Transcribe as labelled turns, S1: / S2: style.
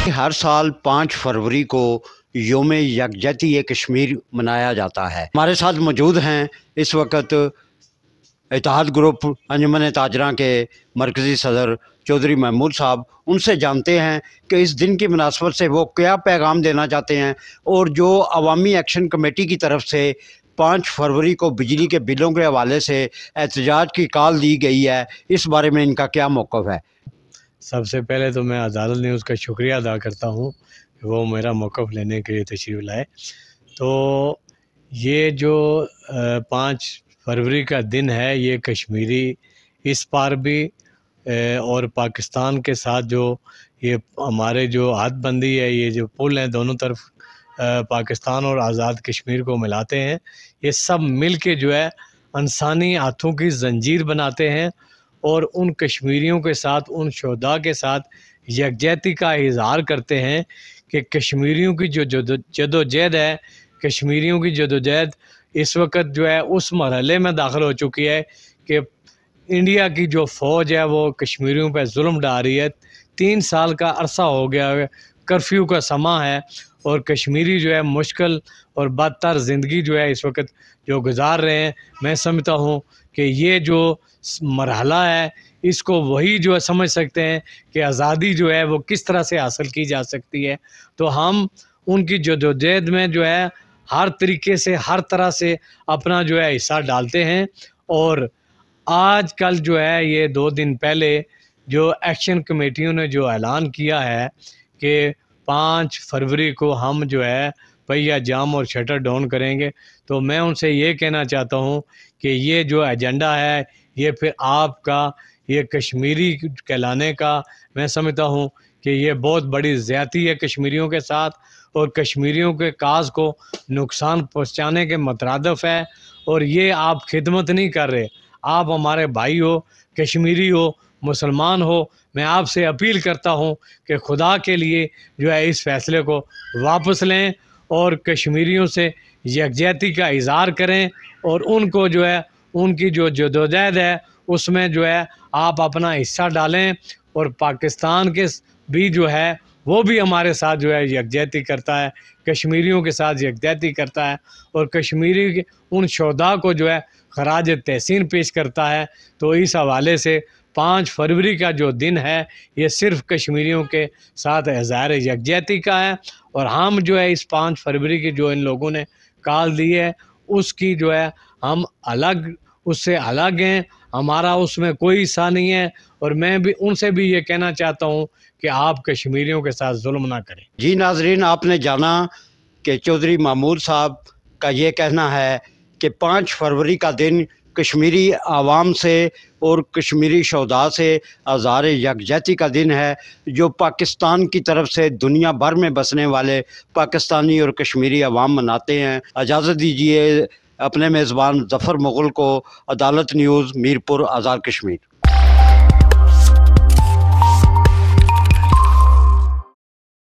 S1: हर साल 5 फरवरी को योम यकजहती कश्मीर मनाया जाता है। हमारे साथ मौजूद हैं इस वक्त इत्तेहाद ग्रुप अंजुमन ताजरा के मरकज़ी सदर चौधरी महमूद साहब। उनसे जानते हैं कि इस दिन की मुनासबत से वो क्या पैगाम देना चाहते हैं और जो अवामी एक्शन कमेटी की तरफ से 5 फरवरी को बिजली के बिलों के हवाले से एहतजाज की कॉल दी गई है, इस बारे में इनका क्या मौक़िफ़ है।
S2: सबसे पहले तो मैं अदालत न्यूज़ का शुक्रिया अदा करता हूँ कि वो मेरा मौक़िफ़ लेने के लिए तशरीफ़ लाए। तो ये जो 5 फरवरी का दिन है, ये कश्मीरी इस पार भी और पाकिस्तान के साथ जो ये हमारे जो हदबंदी है, ये जो पुल हैं दोनों तरफ पाकिस्तान और आज़ाद कश्मीर को मिलाते हैं, ये सब मिल के जो है इंसानी हाथों की ज़ंजीर बनाते हैं और उन कश्मीरियों के साथ, उन शोहदा के साथ यकजहती का इज़हार करते हैं कि कश्मीरियों की जो जदोजहद है, कश्मीरियों की जदोजहद इस वक्त जो है उस मरहले में दाखिल हो चुकी है कि इंडिया की जो फ़ौज है वो कश्मीरियों पर जुल्म ढा रही है। 3 साल का अरसा हो गया है, कर्फ्यू का समा है और कश्मीरी जो है मुश्किल और बदतर ज़िंदगी जो है इस वक्त जो गुज़ार रहे हैं। मैं समझता हूँ कि ये जो मरहला है, इसको वही जो है समझ सकते हैं कि आज़ादी जो है वो किस तरह से हासिल की जा सकती है। तो हम उनकी जदोजहद में जो है हर तरीके से, हर तरह से अपना जो है हिस्सा डालते हैं। और आज कल जो है ये 2 दिन पहले जो एक्शन कमेटियों ने जो ऐलान किया है कि 5 फरवरी को हम जो है पहिया जाम और शटर डाउन करेंगे, तो मैं उनसे ये कहना चाहता हूँ कि ये जो एजेंडा है, ये फिर आपका ये कश्मीरी कहलाने का मैं समझता हूँ कि ये बहुत बड़ी ज़्यादती है कश्मीरियों के साथ और कश्मीरियों के काज को नुकसान पहुँचाने के मुतरादिफ है। और ये आप खिदमत नहीं कर रहे, आप हमारे भाई हो, कश्मीरी हो, मुसलमान हो। मैं आपसे अपील करता हूँ कि खुदा के लिए जो है इस फ़ैसले को वापस लें और कश्मीरियों से यकजहती का इज़हार करें और उनको जो है उनकी जो जदोजहद है उसमें जो है आप अपना हिस्सा डालें। और पाकिस्तान के भी जो है वो भी हमारे साथ जो है यकजहती करता है, कश्मीरियों के साथ यकजहती करता है और कश्मीरी के उन शोहदा को जो है खराज तहसीन पेश करता है। तो इस हवाले से 5 फरवरी का जो दिन है ये सिर्फ़ कश्मीरियों के साथ इज़हार यकजहती का है और हम जो है इस 5 फरवरी की जो इन लोगों ने कॉल दी है उसकी जो है हम अलग उससे अलग हैं, हमारा उसमें कोई हिस्सा नहीं है। और मैं भी उनसे भी ये कहना चाहता हूँ कि आप कश्मीरियों के साथ जुल्म ना करें।
S1: जी नाज़रीन, आपने जाना कि चौधरी महमूद साहब का ये कहना है कि 5 फरवरी का दिन कश्मीरी आवाम से और कश्मीरी शोहदा से इज़हार यकजहती का दिन है, जो पाकिस्तान की तरफ से दुनिया भर में बसने वाले पाकिस्तानी और कश्मीरी अवाम मनाते हैं। इजाज़त दीजिए अपने मेज़बान ज़फ़र मुग़ल को। अदालत न्यूज़, मीरपुर, आज़ाद कश्मीर।